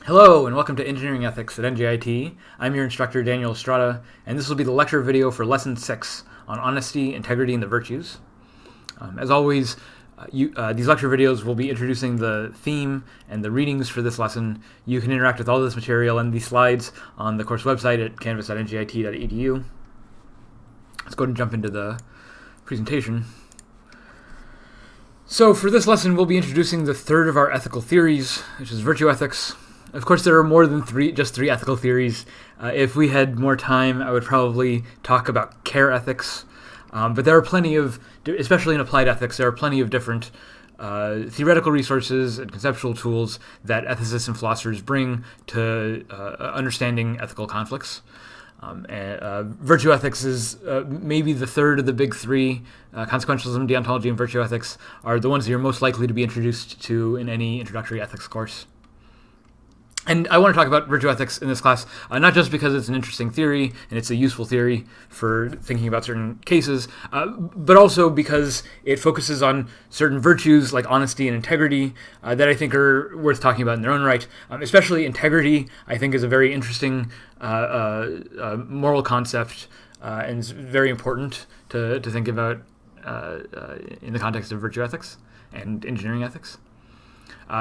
Hello and welcome to Engineering Ethics at NJIT. I'm your instructor Daniel Estrada, and this will be the lecture video for Lesson 6 on honesty, integrity, and the virtues. As always, these lecture videos will be introducing the theme and the readings for this lesson. You can interact with all this material and these slides on the course website at canvas.njit.edu. Let's go ahead and jump into the presentation. So for this lesson, we'll be introducing the third of our ethical theories, which is virtue ethics. Of course, there are more than just three ethical theories. If we had more time, I would probably talk about care ethics. But there are plenty of, especially in applied ethics, there are plenty of different theoretical resources and conceptual tools that ethicists and philosophers bring to understanding ethical conflicts. Virtue ethics is maybe the third of the big three. Consequentialism, deontology, and virtue ethics are the ones that you're most likely to be introduced to in any introductory ethics course. And I want to talk about virtue ethics in this class, not just because it's an interesting theory and it's a useful theory for thinking about certain cases, but also because it focuses on certain virtues like honesty and integrity that I think are worth talking about in their own right. Especially integrity, I think, is a very interesting moral concept and is very important to think about in the context of virtue ethics and engineering ethics.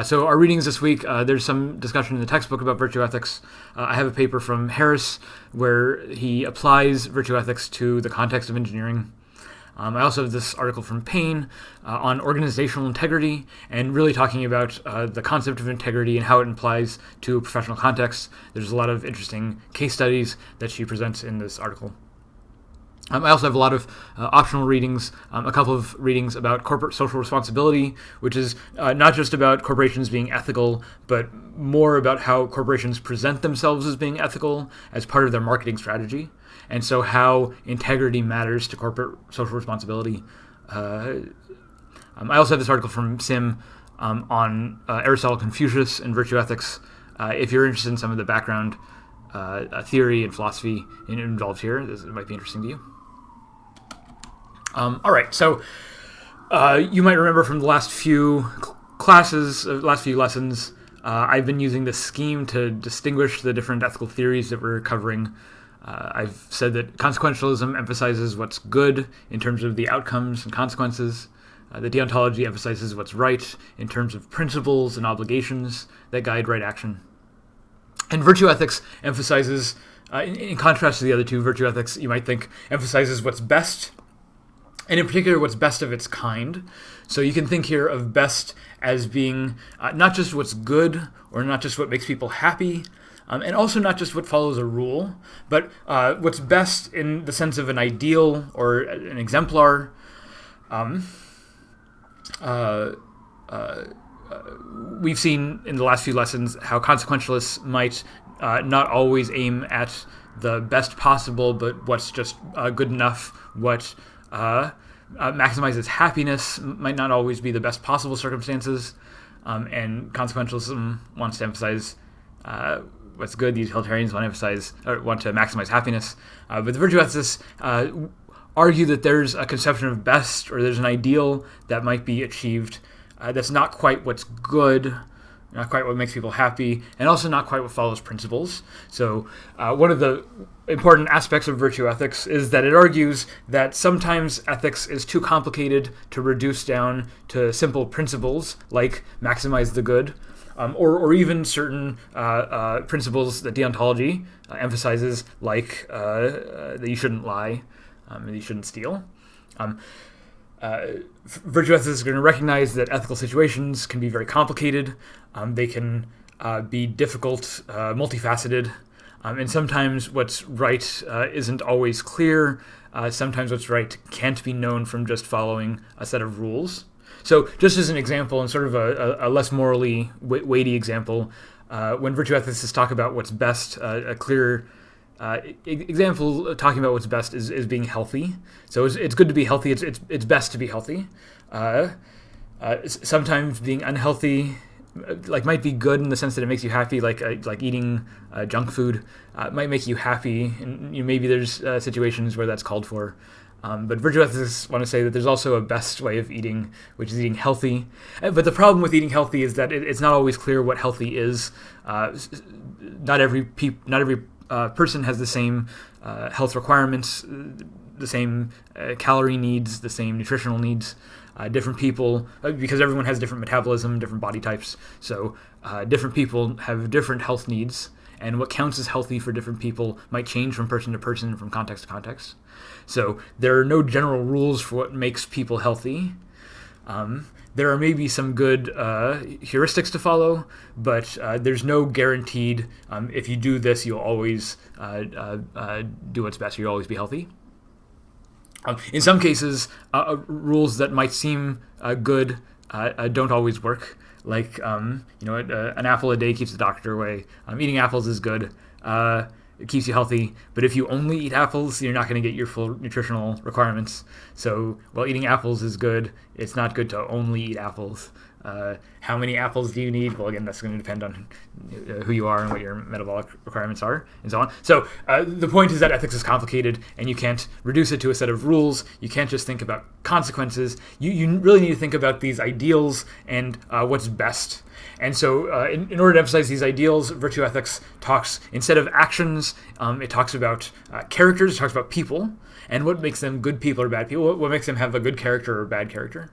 So our readings this week, there's some discussion in the textbook about virtue ethics. I have a paper from Harris where he applies virtue ethics to the context of engineering. I also have this article from Paine on organizational integrity and really talking about the concept of integrity and how it applies to a professional context. There's a lot of interesting case studies that she presents in this article. I also have a lot of optional readings, a couple of readings about corporate social responsibility, which is not just about corporations being ethical, but more about how corporations present themselves as being ethical as part of their marketing strategy, and so how integrity matters to corporate social responsibility. I also have this article from Sim on Aristotle, Confucius, and virtue ethics. If you're interested in some of the background theory and philosophy involved here, it might be interesting to you. All right, so you might remember from the last few classes, last few lessons, I've been using this scheme to distinguish the different ethical theories that we're covering. I've said that consequentialism emphasizes what's good in terms of the outcomes and consequences. The deontology emphasizes what's right in terms of principles and obligations that guide right action. And virtue ethics emphasizes, in contrast to the other two, virtue ethics, you might think, emphasizes what's best, and in particular, what's best of its kind. So you can think here of best as being not just what's good or not just what makes people happy, and also not just what follows a rule, but what's best in the sense of an ideal or an exemplar. We've seen in the last few lessons how consequentialists might not always aim at the best possible, but what's just good enough, what maximizes happiness might not always be the best possible circumstances, and consequentialism wants to emphasize what's good. The utilitarians want to emphasize or want to maximize happiness, but the virtue ethicists argue that there's a conception of best, or there's an ideal that might be achieved that's not quite what's good, not quite what makes people happy, and also not quite what follows principles. So one of the important aspects of virtue ethics is that it argues that sometimes ethics is too complicated to reduce down to simple principles like maximize the good, or even certain principles that deontology emphasizes, like that you shouldn't lie and you shouldn't steal. Virtue ethics is going to recognize that ethical situations can be very complicated. They can be difficult, multifaceted, and sometimes what's right isn't always clear. Sometimes what's right can't be known from just following a set of rules. So just as an example, and sort of a less morally weighty example, when virtue ethicists talk about what's best, a clear example talking about what's best is being healthy. So it's good to be healthy. It's best to be healthy. Sometimes being unhealthy might be good in the sense that it makes you happy, like eating junk food might make you happy, and maybe there's situations where that's called for. But virtue ethicists want to say that there's also a best way of eating, which is eating healthy. But the problem with eating healthy is that it's not always clear what healthy is. Not every person has the same health requirements, the same calorie needs, the same nutritional needs. Different people, because everyone has different metabolism, different body types, so different people have different health needs, and what counts as healthy for different people might change from person to person, from context to context. So there are no general rules for what makes people healthy. There are maybe some good heuristics to follow, but there's no guaranteed, if you do this, you'll always do what's best, you'll always be healthy. In some cases, rules that might seem good don't always work. Like, an apple a day keeps the doctor away. Eating apples is good. It keeps you healthy. But if you only eat apples, you're not going to get your full nutritional requirements. So while eating apples is good, it's not good to only eat apples. How many apples do you need? Well, again, that's going to depend on who you are and what your metabolic requirements are, and so on. So the point is that ethics is complicated, and you can't reduce it to a set of rules. You can't just think about consequences. You really need to think about these ideals and what's best. And so in order to emphasize these ideals, virtue ethics talks, instead of actions, it talks about characters, it talks about people, and what makes them good people or bad people, what makes them have a good character or bad character.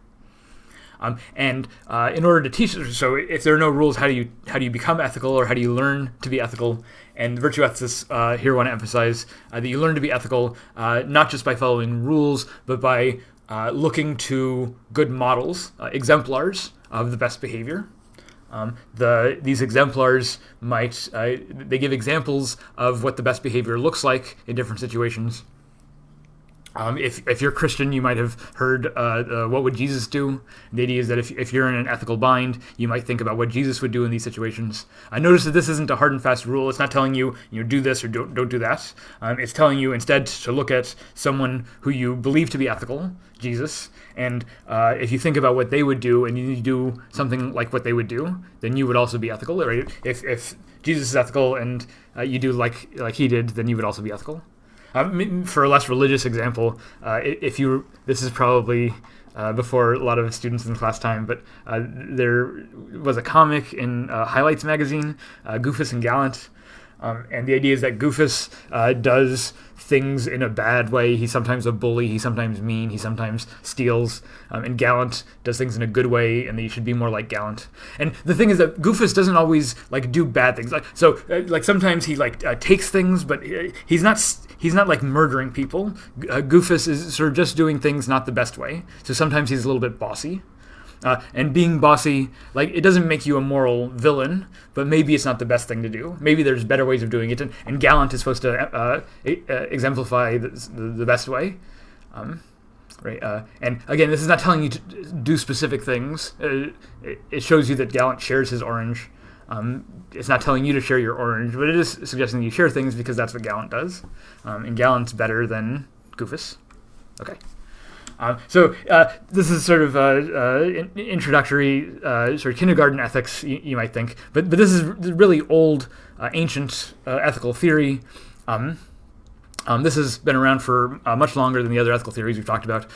In order to teach, so if there are no rules, how do you become ethical, or how do you learn to be ethical? And virtue ethicists here want to emphasize that you learn to be ethical not just by following rules, but by looking to good models, exemplars of the best behavior. These exemplars might they give examples of what the best behavior looks like in different situations. If you're Christian, you might have heard what would Jesus do? The idea is that if you're in an ethical bind, you might think about what Jesus would do in these situations. I notice that this isn't a hard and fast rule. It's not telling you do this or don't do that. It's telling you instead to look at someone who you believe to be ethical, Jesus, and if you think about what they would do and you do something like what they would do, then you would also be ethical, right? If Jesus is ethical and you do like he did, then you would also be ethical. For a less religious example, this is probably before a lot of students in class time, but there was a comic in Highlights magazine, Goofus and Gallant, and the idea is that Goofus does things in a bad way. He's sometimes a bully, he's sometimes mean, he sometimes steals, and Gallant does things in a good way, and that you should be more like Gallant. And the thing is that Goofus doesn't always do bad things. Sometimes he takes things, but he's not like murdering people. Goofus is sort of just doing things not the best way. So sometimes he's a little bit bossy. And being bossy, it doesn't make you a moral villain, but maybe it's not the best thing to do. Maybe there's better ways of doing it, and Gallant is supposed to exemplify the best way. Right? And again, this is not telling you to do specific things. It shows you that Gallant shares his orange. It's not telling you to share your orange, but it is suggesting you share things because that's what Gallant does. And Gallant's better than Goofus. Okay. So this is sort of introductory, sort of kindergarten ethics, you might think. But this is really old, ancient ethical theory. This has been around for much longer than the other ethical theories we've talked about.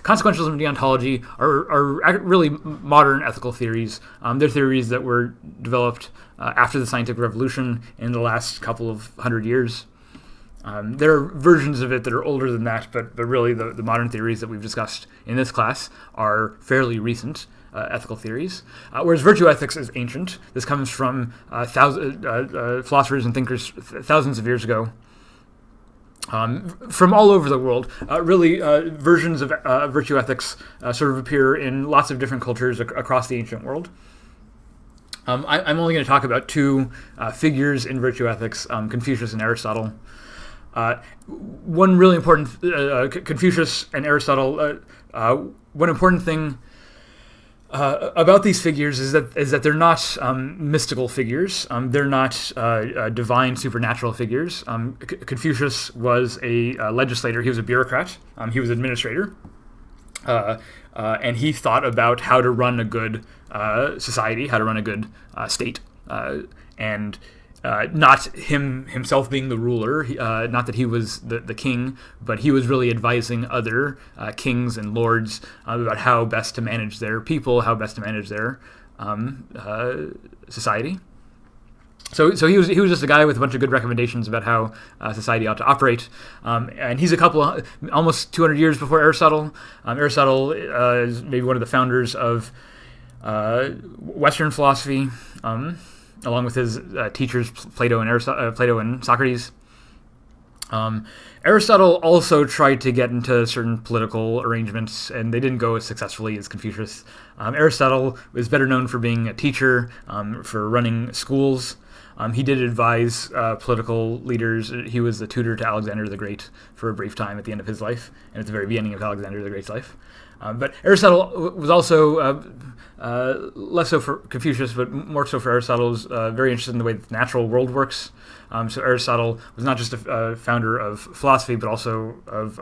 Consequentialism and deontology are really modern ethical theories. They're theories that were developed after the scientific revolution in the last couple of hundred years. There are versions of it that are older than that, but really the modern theories that we've discussed in this class are fairly recent ethical theories, whereas virtue ethics is ancient. This comes from philosophers and thinkers thousands of years ago. From all over the world, versions of virtue ethics sort of appear in lots of different cultures across the ancient world. I'm only going to talk about two figures in virtue ethics, Confucius and Aristotle. One really important, Confucius and Aristotle, one important thing about these figures is that they're not mystical figures. They're not divine, supernatural figures. Confucius was a legislator. He was a bureaucrat. He was an administrator. And he thought about how to run a good society, how to run a good state. And not himself being the ruler, not that he was the king, but he was really advising other kings and lords about how best to manage their people, how best to manage their society. So he was just a guy with a bunch of good recommendations about how society ought to operate, and he's almost 200 years before Aristotle. Aristotle is maybe one of the founders of Western philosophy, along with his teachers Plato and Socrates. Aristotle also tried to get into certain political arrangements, and they didn't go as successfully as Confucius. Aristotle was better known for being a teacher, for running schools. He did advise political leaders. He was the tutor to Alexander the Great for a brief time at the end of his life, and at the very beginning of Alexander the Great's life. But Aristotle was also, less so for Confucius, but more so for Aristotle, was very interested in the way that the natural world works. So Aristotle was not just a founder of philosophy, but also of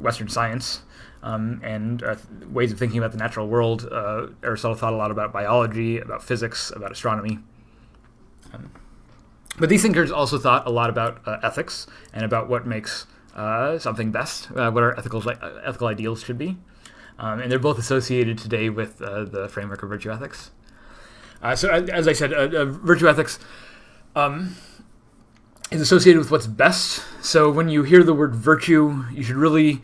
Western science. And ways of thinking about the natural world. Aristotle thought a lot about biology, about physics, about astronomy. But these thinkers also thought a lot about ethics and about what makes something best, what our ethical ideals should be. And they're both associated today with the framework of virtue ethics. So as I said, virtue ethics is associated with what's best. So when you hear the word virtue, you should really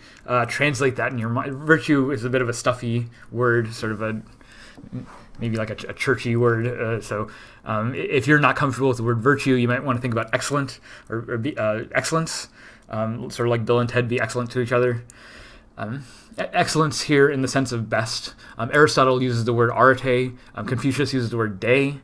translate that in your mind. Virtue is a bit of a stuffy word, sort of maybe like a churchy word. So if you're not comfortable with the word virtue, you might want to think about excellent or excellence, sort of like Bill and Ted be excellent to each other. Excellence here in the sense of best. Aristotle uses the word arete. Confucius uses the word de.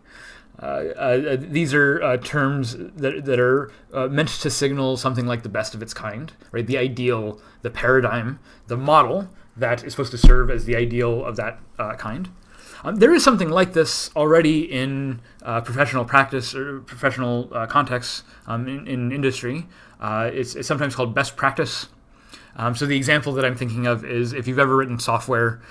These are terms that are meant to signal something like the best of its kind, right? The ideal, the paradigm, the model that is supposed to serve as the ideal of that kind. There is something like this already in professional practice or professional contexts in industry. It's sometimes called best practice. So the example that I'm thinking of is if you've ever written software,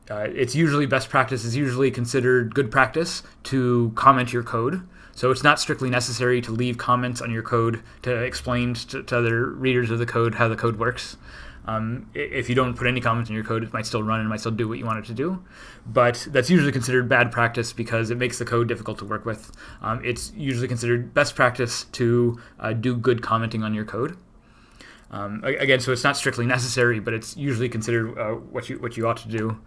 it's usually best practice is usually considered good practice to comment your code. So it's not strictly necessary to leave comments on your code to explain to other readers of the code how the code works. If you don't put any comments in your code, it might still run and might still do what you want it to do. But that's usually considered bad practice because it makes the code difficult to work with. It's usually considered best practice to do good commenting on your code. Again, so it's not strictly necessary, but it's usually considered what you ought to do.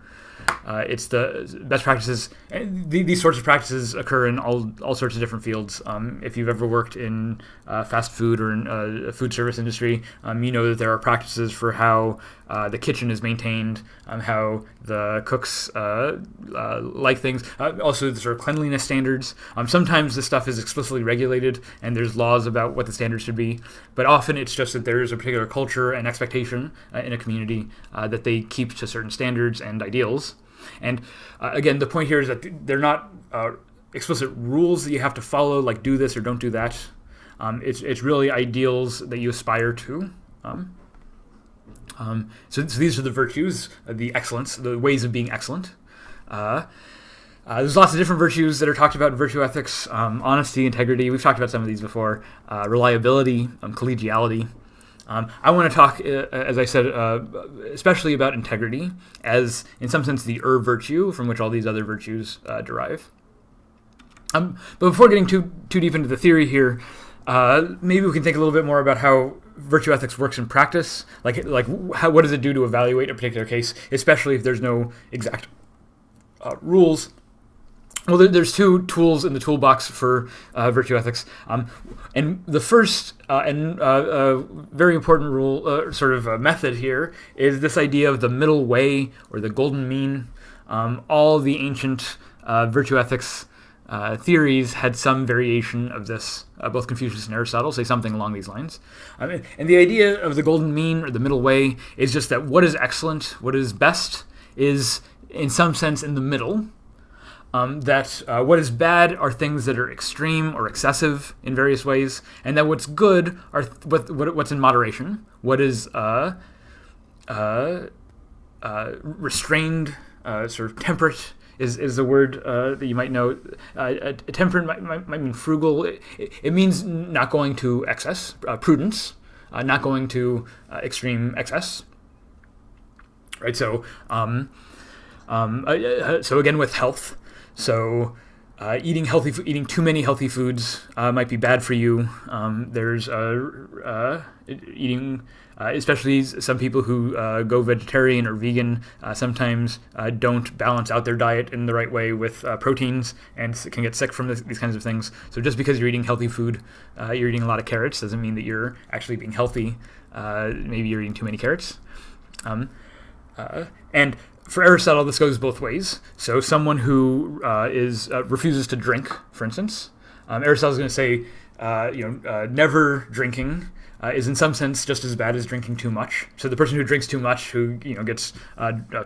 It's the best practices. These sorts of practices occur in all sorts of different fields. If you've ever worked in fast food or in a food service industry, you know that there are practices for how the kitchen is maintained, how the cooks like things. Also, the sort of cleanliness standards. Sometimes this stuff is explicitly regulated, and there's laws about what the standards should be. But often it's just that there is a particular culture and expectation in a community that they keep to certain standards and ideals. And again, the point here is that they're not explicit rules that you have to follow, like do this or don't do that. It's really ideals that you aspire to. So these are the virtues, the excellence, the ways of being excellent. There's lots of different virtues that are talked about in virtue ethics. Honesty, integrity, we've talked about some of these before. Reliability, collegiality. I want to talk, as I said, especially about integrity as, in some sense, the virtue from which all these other virtues derive. But before getting too deep into the theory here, maybe we can think a little bit more about how virtue ethics works in practice. What does it do to evaluate a particular case, especially if there's no exact rules. Well, there's two tools in the toolbox for virtue ethics. And the first and very important rule, method here, is this idea of the middle way or the golden mean. All the ancient virtue ethics theories had some variation of this. Both Confucius and Aristotle say something along these lines. And the idea of the golden mean or the middle way is just that what is excellent, what is best, is in some sense in the middle. What is bad are things that are extreme or excessive in various ways, and that what's good are what's in moderation. What is restrained, sort of temperate is the word that you might know. Temperate might mean frugal. It means not going to excess. Prudence, not going to extreme excess. Right. So so again with health. So eating too many healthy foods might be bad for you. There's eating, especially some people who go vegetarian or vegan, sometimes don't balance out their diet in the right way with proteins and can get sick from these kinds of things. So just because you're eating healthy food, you're eating a lot of carrots, doesn't mean that you're actually being healthy. Maybe you're eating too many carrots. And for Aristotle, this goes both ways. So someone who refuses to drink, for instance, Aristotle's going to say, never drinking is in some sense just as bad as drinking too much. So the person who drinks too much, who gets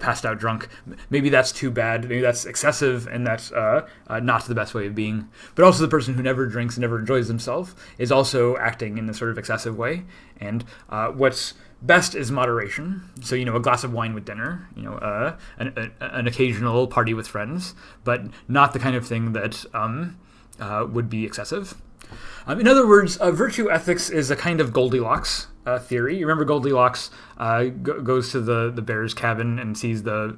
passed out drunk, maybe that's too bad. Maybe that's excessive, and that's not the best way of being. But also the person who never drinks and never enjoys themselves is also acting in a sort of excessive way. And what's best is moderation. So, a glass of wine with dinner, an occasional party with friends, but not the kind of thing that would be excessive. In other words, virtue ethics is a kind of Goldilocks theory. You remember Goldilocks goes to the bear's cabin and sees the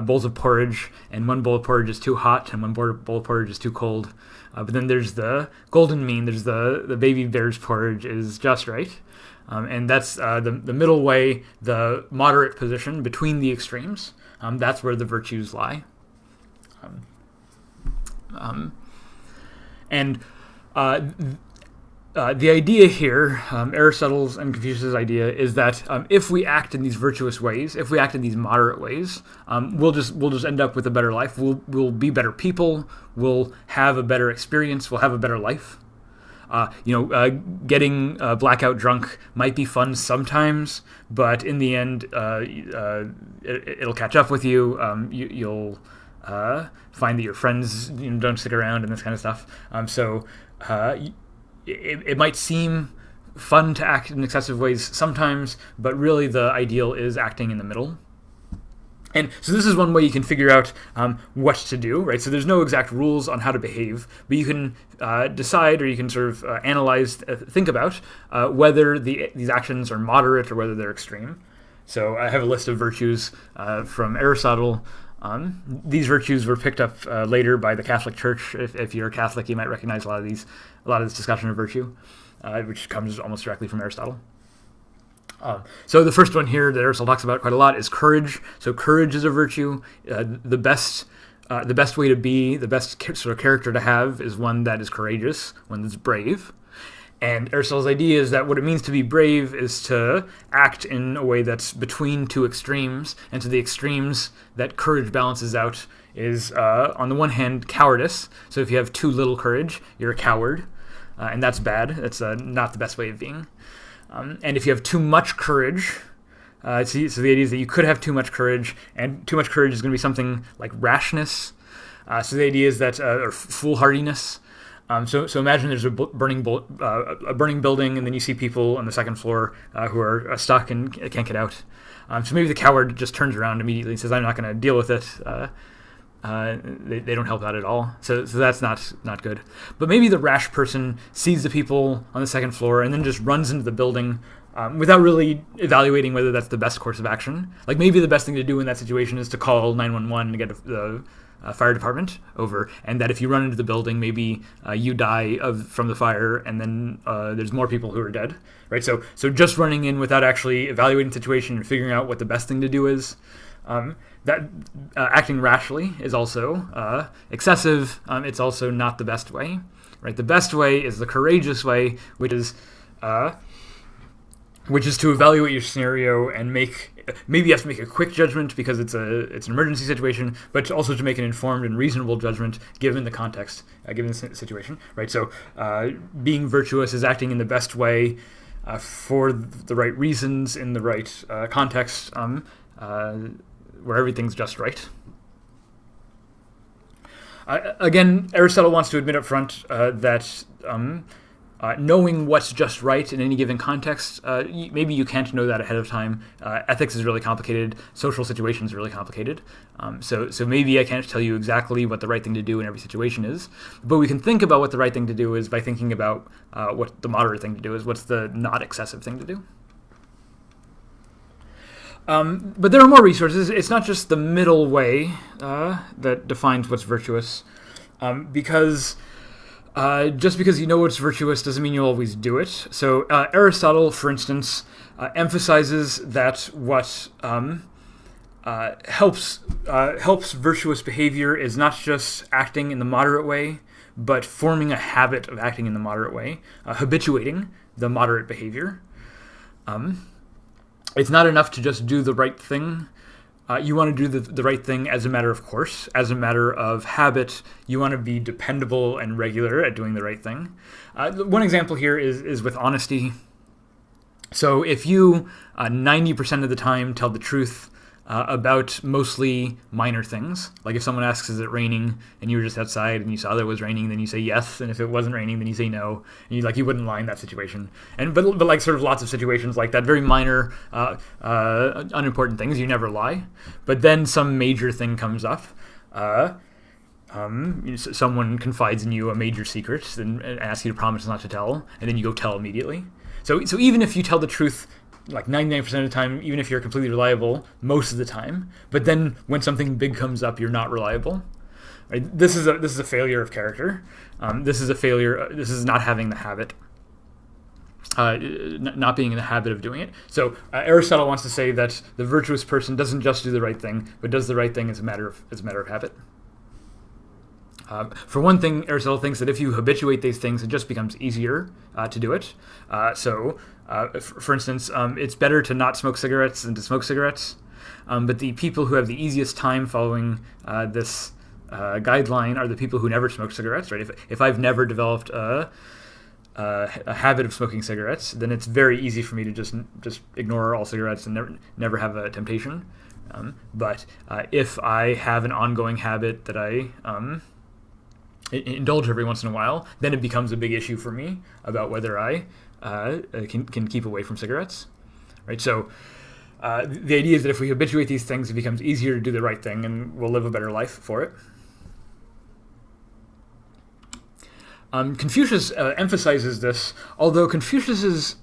bowls of porridge, and one bowl of porridge is too hot and one bowl of porridge is too cold. But then there's the golden mean. There's the baby bear's porridge is just right. And that's the middle way, the moderate position between the extremes. That's where the virtues lie. The idea here, Aristotle's and Confucius' idea, is that if we act in these virtuous ways, if we act in these moderate ways, we'll just end up with a better life. We'll be better people. We'll have a better experience. We'll have a better life. Getting blackout drunk might be fun sometimes, but in the end, it'll catch up with you. You'll find that your friends don't stick around and this kind of stuff. It might seem fun to act in excessive ways sometimes, but really the ideal is acting in the middle. And so this is one way you can figure out what to do, right? So there's no exact rules on how to behave, but you can decide, or you can sort of analyze, think about whether these actions are moderate or whether they're extreme. So I have a list of virtues from Aristotle. These virtues were picked up later by the Catholic Church. If you're a Catholic, you might recognize a lot of this discussion of virtue, which comes almost directly from Aristotle. So the first one here that Aristotle talks about quite a lot is courage. So courage is a virtue. The best way to be, the best sort of character to have is one that is courageous, one that's brave. And Aristotle's idea is that what it means to be brave is to act in a way that's between two extremes, and to the extremes that courage balances out is, on the one hand, cowardice. So if you have too little courage, you're a coward, and that's bad. That's not the best way of being. And if you have too much courage, so the idea is that you could have too much courage, and too much courage is going to be something like rashness. So the idea is that, or foolhardiness. So imagine there's a burning building, and then you see people on the second floor who are stuck and can't get out. So maybe the coward just turns around immediately and says, "I'm not going to deal with it." They don't help out at all. So that's not good. But maybe the rash person sees the people on the second floor and then just runs into the building without really evaluating whether that's the best course of action. Like maybe the best thing to do in that situation is to call 911 to get the fire department over, and that if you run into the building, maybe you die from the fire, and then there's more people who are dead, right? So just running in without actually evaluating the situation and figuring out what the best thing to do is, that acting rashly is also excessive. It's also not the best way, right? The best way is the courageous way, which is to evaluate your scenario and maybe you have to make a quick judgment because it's an emergency situation, but also to make an informed and reasonable judgment given the context, given the situation, right? So being virtuous is acting in the best way for the right reasons in the right context, where everything's just right. Again, Aristotle wants to admit up front that knowing what's just right in any given context, maybe you can't know that ahead of time. Ethics is really complicated. Social situations are really complicated. So maybe I can't tell you exactly what the right thing to do in every situation is. But we can think about what the right thing to do is by thinking about what the moderate thing to do is. What's the not excessive thing to do? But there are more resources. It's not just the middle way that defines what's virtuous, because just because you know what's virtuous doesn't mean you'll always do it. So Aristotle, for instance, emphasizes that what helps virtuous behavior is not just acting in the moderate way, but forming a habit of acting in the moderate way, habituating the moderate behavior. It's not enough to just do the right thing. You want to do the right thing as a matter of course, as a matter of habit. You want to be dependable and regular at doing the right thing. One example here is with honesty. So if you 90% of the time tell the truth about mostly minor things, like if someone asks, is it raining, and you were just outside and you saw that it was raining, then you say yes, and if it wasn't raining, then you say no, and you wouldn't lie in that situation. But like sort of lots of situations like that, very minor, unimportant things, you never lie. But then some major thing comes up. Someone confides in you a major secret and asks you to promise not to tell, and then you go tell immediately. So even if you tell the truth like 99% of the time, even if you're completely reliable most of the time, but then when something big comes up, you're not reliable. Right? This is a failure of character. This is a failure. This is not having the habit, not being in the habit of doing it. So Aristotle wants to say that the virtuous person doesn't just do the right thing, but does the right thing as a matter of habit. For one thing, Aristotle thinks that if you habituate these things, it just becomes easier to do it. For instance, it's better to not smoke cigarettes than to smoke cigarettes. But the people who have the easiest time following this guideline are the people who never smoke cigarettes. Right? If I've never developed a habit of smoking cigarettes, then it's very easy for me to just ignore all cigarettes and never have a temptation. But if I have an ongoing habit that I indulge every once in a while, then it becomes a big issue for me about whether I can keep away from cigarettes, right? So the idea is that if we habituate these things, it becomes easier to do the right thing, and we'll live a better life for it. Confucius emphasizes this, although Confucius's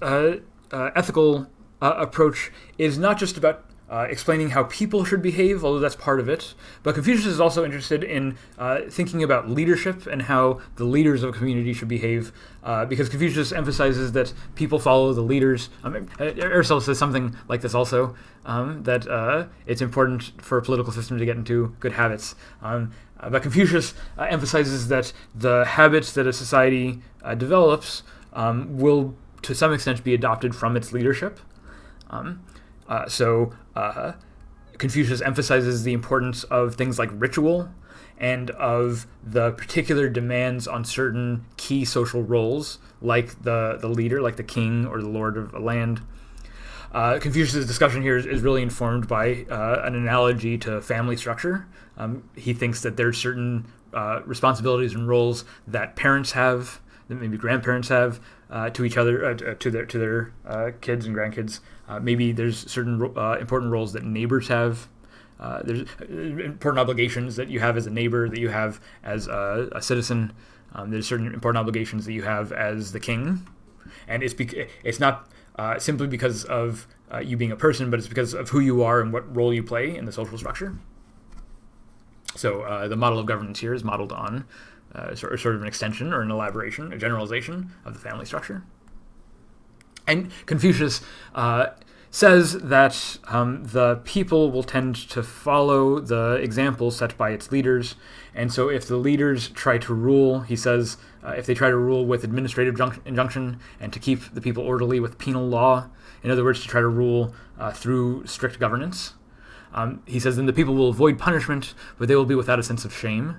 ethical approach is not just about explaining how people should behave, although that's part of it. But Confucius is also interested in thinking about leadership and how the leaders of a community should behave, because Confucius emphasizes that people follow the leaders. Aristotle says something like this also, that it's important for a political system to get into good habits. But Confucius emphasizes that the habits that a society develops will, to some extent, be adopted from its leadership. So Confucius emphasizes the importance of things like ritual and of the particular demands on certain key social roles, like the leader, like the king or the lord of a land. Confucius' discussion here is really informed by an analogy to family structure. He thinks that there are certain responsibilities and roles that parents have, that maybe grandparents have to each other, to their kids and grandkids. Maybe there's certain important roles that neighbors have. There's important obligations that you have as a neighbor, that you have as a citizen. There's certain important obligations that you have as the king. And it's not simply because of you being a person, but it's because of who you are and what role you play in the social structure. So the model of governance here is modeled on sort of an extension or an elaboration, a generalization of the family structure. And Confucius says that the people will tend to follow the example set by its leaders. And so if the leaders try to rule, he says, if they try to rule with administrative injunction and to keep the people orderly with penal law, in other words, to try to rule through strict governance, he says then the people will avoid punishment, but they will be without a sense of shame.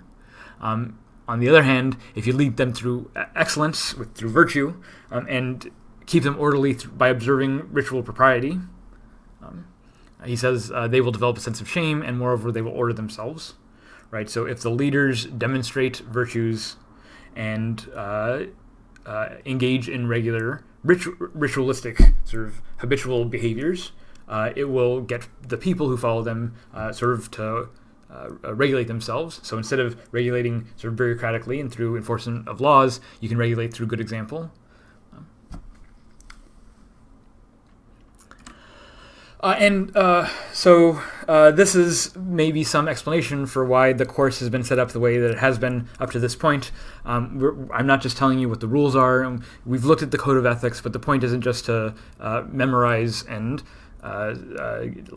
On the other hand, if you lead them through excellence, through virtue, and keep them orderly by observing ritual propriety, he says they will develop a sense of shame, and moreover, they will order themselves. Right. So if the leaders demonstrate virtues and engage in regular ritualistic sort of habitual behaviors, it will get the people who follow them sort of to regulate themselves. So instead of regulating sort of bureaucratically and through enforcement of laws, you can regulate through good example. So this is maybe some explanation for why the course has been set up the way that it has been up to this point. I'm not just telling you what the rules are. We've looked at the Code of Ethics, but the point isn't just to memorize and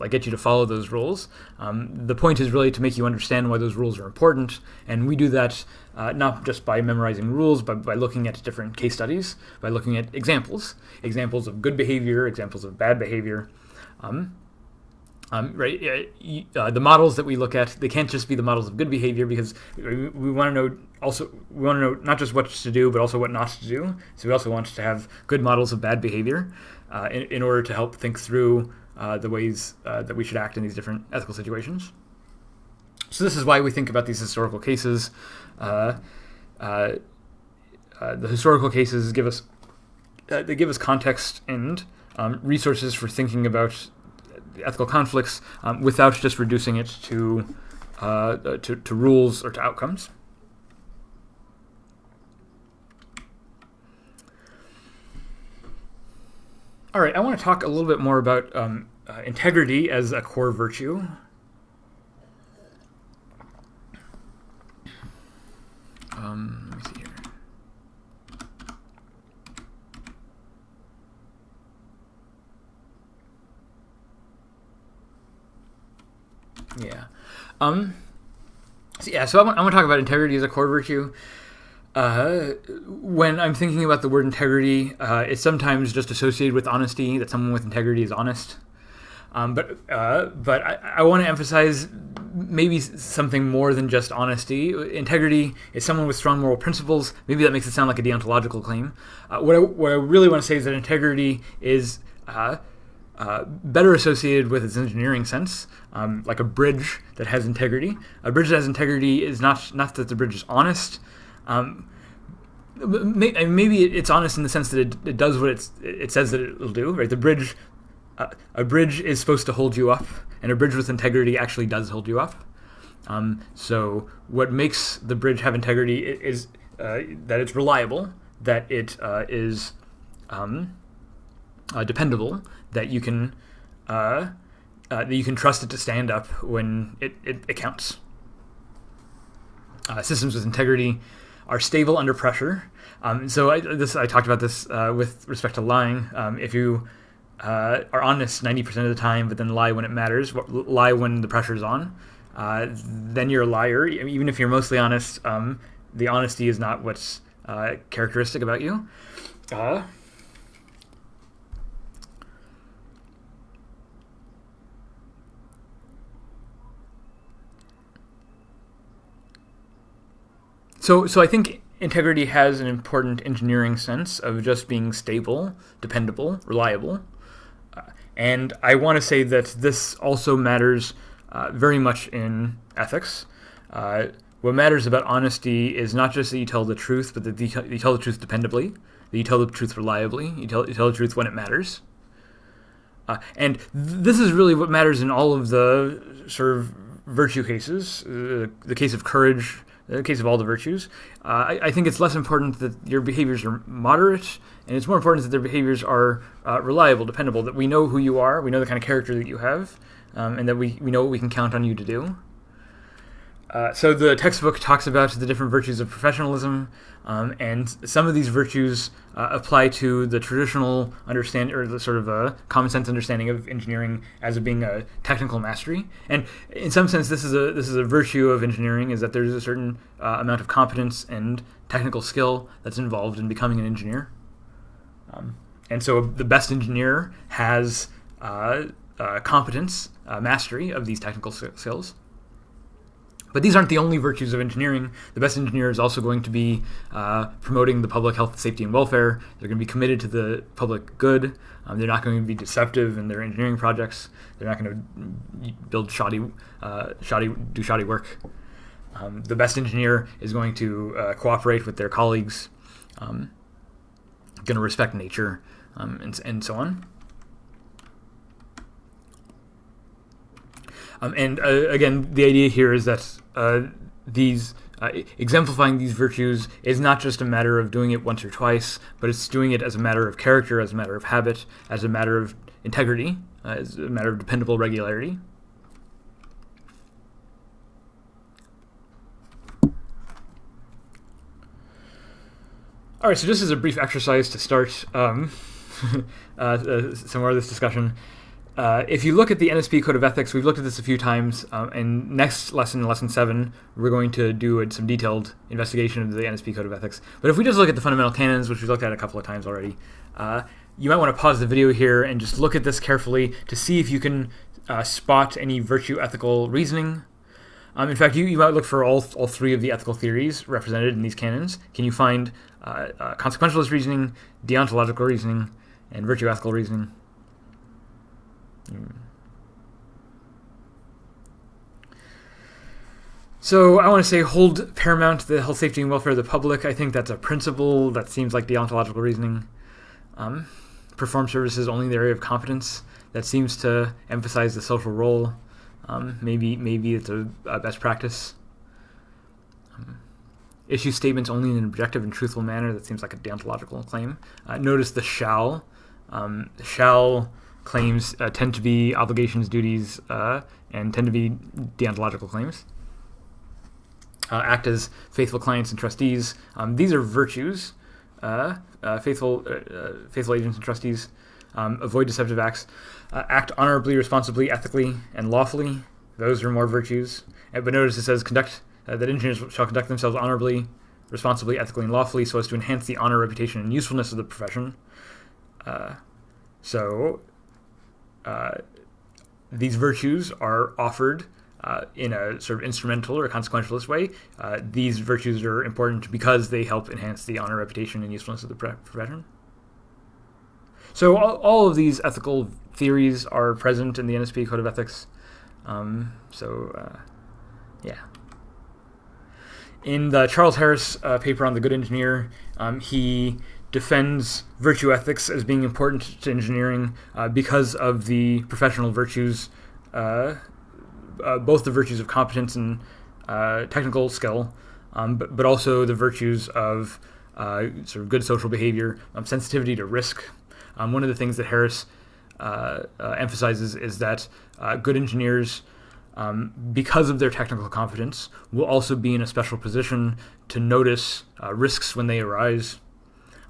get you to follow those rules. The point is really to make you understand why those rules are important, and we do that not just by memorizing rules, but by looking at different case studies, by looking at examples of good behavior, examples of bad behavior. The models that we look at, they can't just be the models of good behavior, because we want to know not just what to do, but also what not to do. So we also want to have good models of bad behavior in order to help think through the ways that we should act in these different ethical situations. So this is why we think about these historical cases. The historical cases give us context and resources for thinking about ethical conflicts without just reducing it to rules or to outcomes. All right, I want to talk a little bit more about integrity as a core virtue. Let me see here. So I want to talk about integrity as a core virtue. When I'm thinking about the word integrity, it's sometimes just associated with honesty, that someone with integrity is honest. But I want to emphasize maybe something more than just honesty. Integrity is someone with strong moral principles. Maybe that makes it sound like a deontological claim. What I really want to say is that integrity is better associated with its engineering sense, like a bridge that has integrity. A bridge that has integrity is not that the bridge is honest. Maybe it's honest in the sense that it does what it says that it will do. Right? A bridge is supposed to hold you up, and a bridge with integrity actually does hold you up. So what makes the bridge have integrity is that it's reliable, that it is dependable, that you can trust it to stand up when it counts. Systems with integrity are stable under pressure. So I talked about this with respect to lying. If you are honest 90% of the time, but then lie when it matters, lie when the pressure's on, then you're a liar. Even if you're mostly honest, the honesty is not what's characteristic about you. So I think integrity has an important engineering sense of just being stable, dependable, reliable. And I want to say that this also matters very much in ethics. What matters about honesty is not just that you tell the truth, but that you tell the truth dependably, that you tell the truth reliably, you tell the truth when it matters. And this is really what matters in all of the sort of virtue cases, the case of courage, the case of all the virtues. I think it's less important that your behaviors are moderate, and it's more important that their behaviors are reliable, dependable, that we know who you are, we know the kind of character that you have, and that we know what we can count on you to do. So the textbook talks about the different virtues of professionalism, and some of these virtues apply to the traditional understanding, or the sort of common sense understanding of engineering as being a technical mastery. And in some sense, this is a virtue of engineering, is that there's a certain amount of competence and technical skill that's involved in becoming an engineer. And so the best engineer has competence, mastery of these technical skills. But these aren't the only virtues of engineering. The best engineer is also going to be promoting the public health, safety, and welfare. They're going to be committed to the public good. They're not going to be deceptive in their engineering projects. They're not going to build shoddy work. The best engineer is going to cooperate with their colleagues. going to respect nature, and so on. Again, the idea here is that these exemplifying these virtues is not just a matter of doing it once or twice, but it's doing it as a matter of character, as a matter of habit, as a matter of integrity, as a matter of dependable regularity. All right, so just as a brief exercise to start some more of this discussion, if you look at the NSP Code of Ethics, we've looked at this a few times, and next lesson, lesson 7, we're going to do some detailed investigation of the NSP Code of Ethics. But if we just look at the fundamental canons, which we've looked at a couple of times already, you might want to pause the video here and just look at this carefully to see if you can spot any virtue ethical reasoning. In fact, you might look for all three of the ethical theories represented in these canons. Can you find consequentialist reasoning, deontological reasoning, and virtue ethical reasoning? So I want to say hold paramount the health, safety, and welfare of the public. I think that's a principle that seems like deontological reasoning. Perform services only in the area of competence. That seems to emphasize the social role. Maybe it's a best practice. Issue statements only in an objective and truthful manner. That seems like a deontological claim. Notice the shall. Shall claims tend to be obligations, duties, and tend to be deontological claims. Act as faithful clients and trustees. These are virtues. Faithful agents and trustees. Avoid deceptive acts. Act honorably, responsibly, ethically, and lawfully. Those are more virtues. But notice it says conduct that engineers shall conduct themselves honorably, responsibly, ethically, and lawfully, so as to enhance the honor, reputation, and usefulness of the profession. These virtues are offered in a sort of instrumental or consequentialist way. These virtues are important because they help enhance the honor, reputation, and usefulness of the profession. So all of these ethical theories are present in the NSP Code of Ethics. Yeah. In the Charles Harris paper on the good engineer, he defends virtue ethics as being important to engineering because of the professional virtues, both the virtues of competence and technical skill, but also the virtues of sort of good social behavior, sensitivity to risk. One of the things that Harris emphasizes is that good engineers, because of their technical competence, will also be in a special position to notice risks when they arise.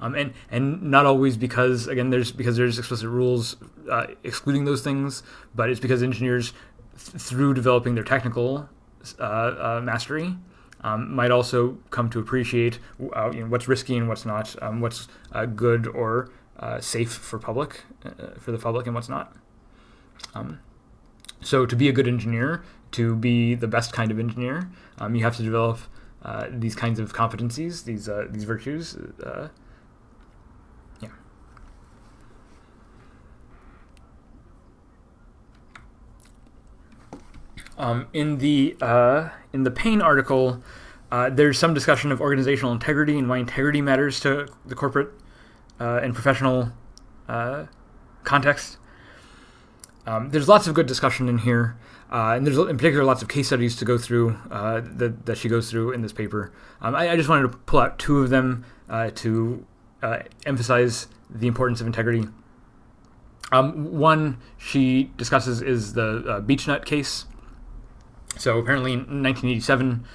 And not always because there's explicit rules excluding those things, but it's because engineers, through developing their technical mastery, might also come to appreciate what's risky and what's not, what's good or safe for the public, and what's not. So to be a good engineer, to be the best kind of engineer, you have to develop these kinds of competencies, these virtues. In the Paine article, there's some discussion of organizational integrity and why integrity matters to the corporate and professional context. There's lots of good discussion in here, and there's in particular lots of case studies to go through that she goes through in this paper. I just wanted to pull out two of them to emphasize the importance of integrity. One she discusses is the Beechnut case. So apparently in 1987,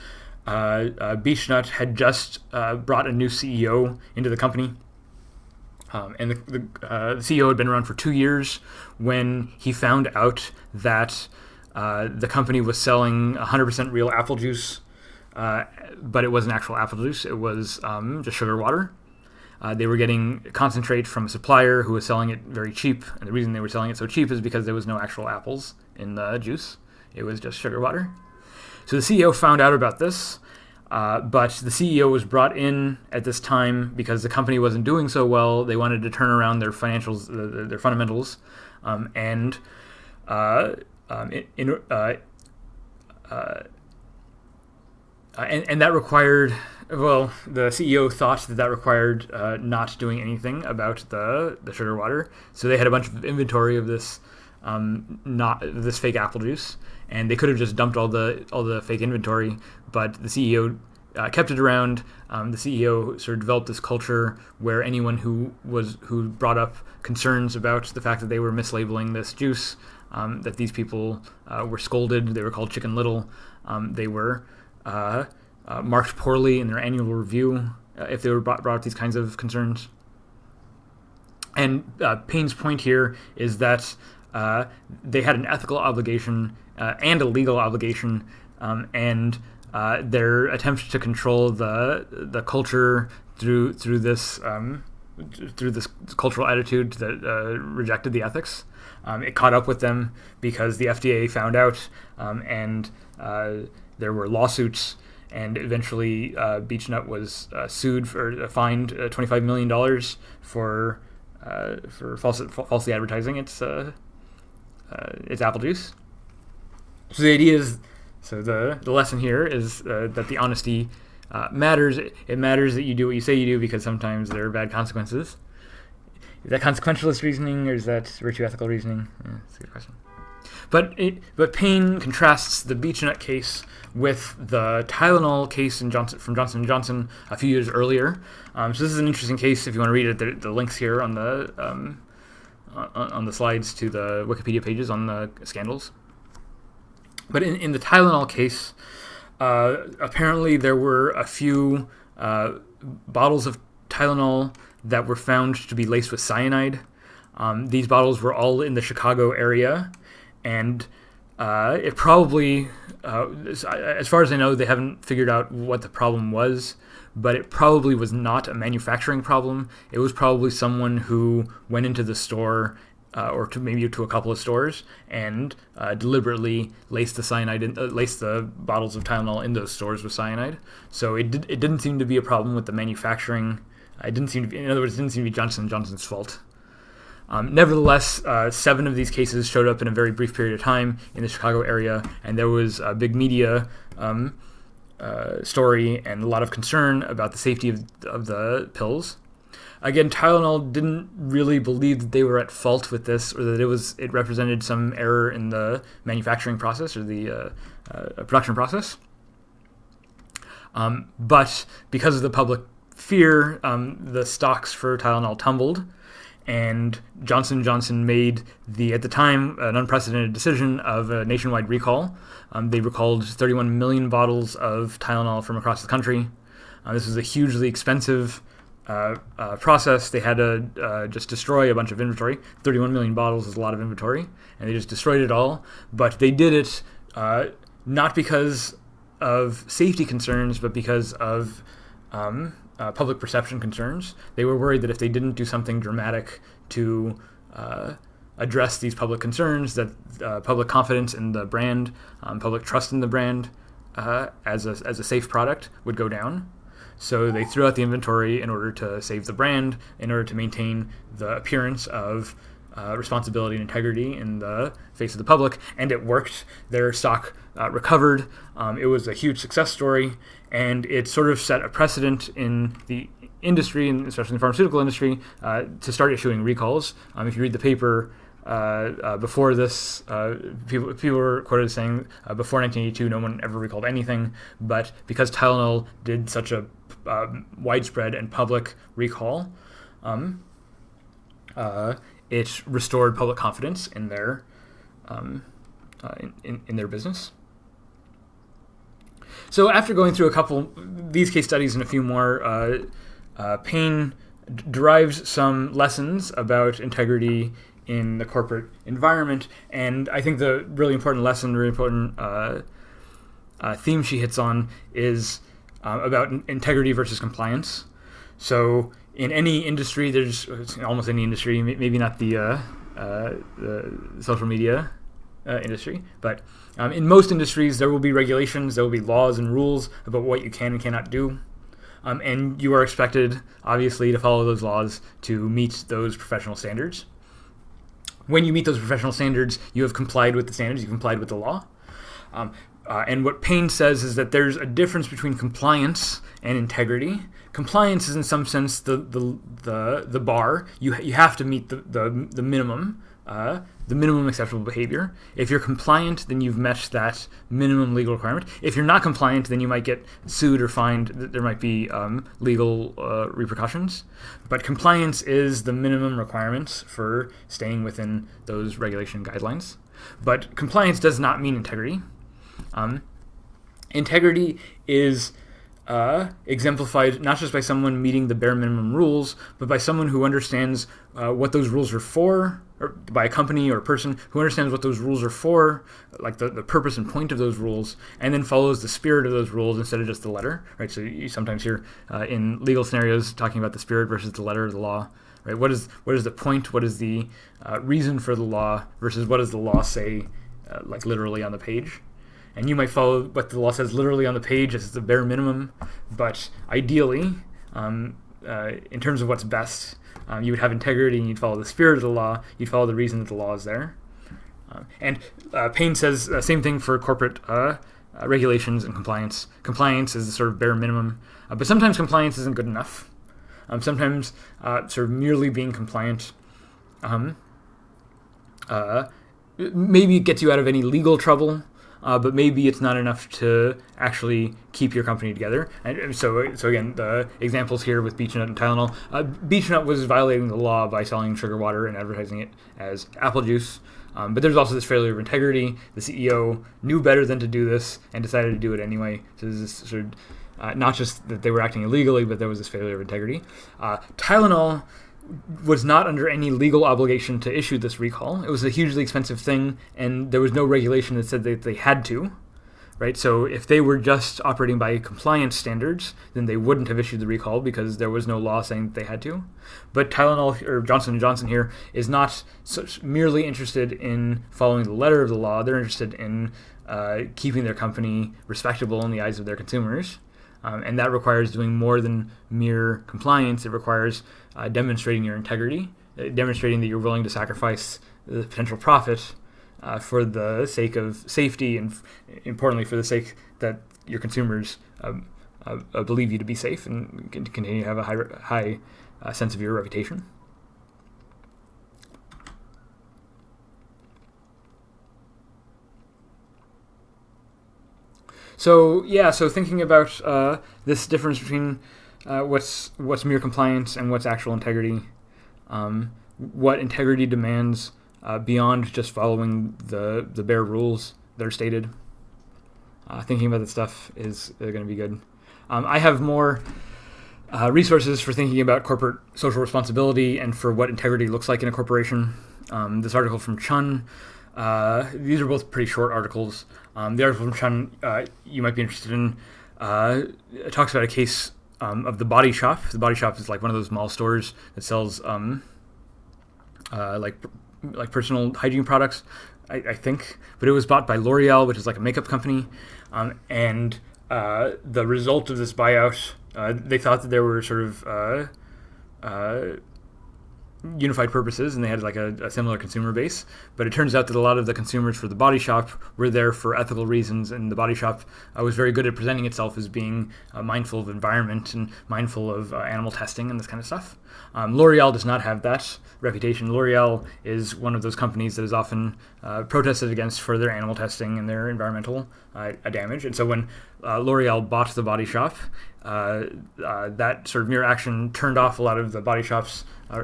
Beechnut had just brought a new CEO into the company. And the CEO had been around for 2 years when he found out that the company was selling 100% real apple juice, but it wasn't actual apple juice. It was just sugar water. They were getting concentrate from a supplier who was selling it very cheap. And the reason they were selling it so cheap is because there was no actual apples in the juice. It was just sugar water. So the CEO found out about this. But the CEO was brought in at this time because the company wasn't doing so well. They wanted to turn around their financials, their fundamentals, and that required, well, the CEO thought that required not doing anything about the sugar water. So they had a bunch of inventory of this this fake apple juice, and they could have just dumped all the fake inventory, but the CEO kept it around. The CEO sort of developed this culture where anyone who brought up concerns about the fact that they were mislabeling this juice, that these people were scolded. They were called Chicken Little. They were marked poorly in their annual review if they were brought up these kinds of concerns. And Paine's point here is that they had an ethical obligation and a legal obligation, and their attempt to control the culture through this cultural attitude that rejected the ethics. It caught up with them because the FDA found out, and there were lawsuits, and eventually Beechnut was fined $25 million for falsely advertising its apple juice. So the idea is, the lesson here is that the honesty matters. It matters that you do what you say you do, because sometimes there are bad consequences. Is that consequentialist reasoning, or is that virtue ethical reasoning? That's a good question. But Paine contrasts the Beechnut case with the Tylenol case from Johnson & Johnson a few years earlier. So this is an interesting case. If you want to read it, the links here on the slides to the Wikipedia pages on the scandals. But in the Tylenol case, apparently there were a few bottles of Tylenol that were found to be laced with cyanide. These bottles were all in the Chicago area, and it probably, as far as I know, they haven't figured out what the problem was, but it probably was not a manufacturing problem. It was probably someone who went into the store, or maybe to a couple of stores, and deliberately laced the bottles of Tylenol in those stores with cyanide. So it didn't seem to be a problem with the manufacturing. In other words, it didn't seem to be Johnson & Johnson's fault. Nevertheless, 7 of these cases showed up in a very brief period of time in the Chicago area, and there was a big media story and a lot of concern about the safety of the pills. Again, Tylenol didn't really believe that they were at fault with this, or that it represented some error in the manufacturing process or the production process. But because of the public fear, the stocks for Tylenol tumbled, and Johnson & Johnson made at the time, an unprecedented decision of a nationwide recall. They recalled 31 million bottles of Tylenol from across the country. This was a hugely expensive process. They had to just destroy a bunch of inventory. 31 million bottles is a lot of inventory, and they just destroyed it all. But they did it not because of safety concerns, but because of public perception concerns. They were worried that if they didn't do something dramatic to address these public concerns, that public confidence in the brand, public trust in the brand as a safe product would go down. So they threw out the inventory in order to save the brand, in order to maintain the appearance of responsibility and integrity in the face of the public, and it worked. Their stock recovered. It was a huge success story, and it sort of set a precedent in the industry, and especially in the pharmaceutical industry, to start issuing recalls. If you read the paper before this, people were quoted as saying before 1982 no one ever recalled anything, but because Tylenol did such a widespread and public recall, it restored public confidence in their in their business. So after going through a couple these case studies and a few more, Paine derives some lessons about integrity in the corporate environment, and I think the really important theme she hits on is about integrity versus compliance. So in any industry, almost any industry, maybe not the social media industry, but in most industries there will be regulations, there will be laws and rules about what you can and cannot do. And you are expected, obviously, to follow those laws to meet those professional standards. When you meet those professional standards, you have complied with the standards, you've complied with the law. And what Paine says is that there's a difference between compliance and integrity. Compliance is in some sense the bar. You have to meet the minimum. The minimum acceptable behavior. If you're compliant, then you've met that minimum legal requirement. If you're not compliant, then you might get sued or fined. There might be legal repercussions. But compliance is the minimum requirements for staying within those regulation guidelines. But compliance does not mean integrity. Integrity is exemplified not just by someone meeting the bare minimum rules, but by someone who understands what those rules are for, or by a company or a person who understands what those rules are for, like the purpose and point of those rules, and then follows the spirit of those rules instead of just the letter, right? So you sometimes hear in legal scenarios talking about the spirit versus the letter of the law, right? What is the point? What is the reason for the law versus what does the law say, like literally on the page? And you might follow what the law says literally on the page as the bare minimum, but ideally, in terms of what's best, you would have integrity and you'd follow the spirit of the law, you'd follow the reason that the law is there. And Paine says the same thing for corporate regulations and compliance. Compliance is the sort of bare minimum, but sometimes compliance isn't good enough. Sometimes sort of merely being compliant maybe it gets you out of any legal trouble, but maybe it's not enough to actually keep your company together. And so again, the examples here with Beech Nut and Tylenol. Beech Nut was violating the law by selling sugar water and advertising it as apple juice. But there's also this failure of integrity. The CEO knew better than to do this and decided to do it anyway. So there's this sort of, not just that they were acting illegally, but there was this failure of integrity. Tylenol was not under any legal obligation to issue this recall. It was a hugely expensive thing, and there was no regulation that said that they had to, right? So if they were just operating by compliance standards, then they wouldn't have issued the recall because there was no law saying that they had to. But Tylenol, or Johnson & Johnson here, is not merely interested in following the letter of the law. They're interested in keeping their company respectable in the eyes of their consumers. And that requires doing more than mere compliance. It requires demonstrating your integrity, demonstrating that you're willing to sacrifice the potential profit for the sake of safety and, importantly, for the sake that your consumers believe you to be safe and continue to have a high sense of your reputation. So thinking about this difference between what's mere compliance and what's actual integrity, what integrity demands beyond just following the bare rules that are stated. Thinking about this stuff is going to be good. I have more resources for thinking about corporate social responsibility and for what integrity looks like in a corporation. This article from Chun. These are both pretty short articles. The article from Chun you might be interested in it talks about a case of the Body Shop. The Body Shop is like one of those mall stores that sells like personal hygiene products, I think. But it was bought by L'Oreal, which is like a makeup company. And the result of this buyout, they thought that there were sort of unified purposes, and they had like a similar consumer base. But it turns out that a lot of the consumers for the Body Shop were there for ethical reasons, and the Body Shop was very good at presenting itself as being mindful of environment and mindful of animal testing and this kind of stuff. L'Oreal does not have that reputation. L'Oreal is one of those companies that is often protested against for their animal testing and their environmental damage. And so when L'Oreal bought the Body Shop, that sort of mere action turned off a lot of the Body Shop's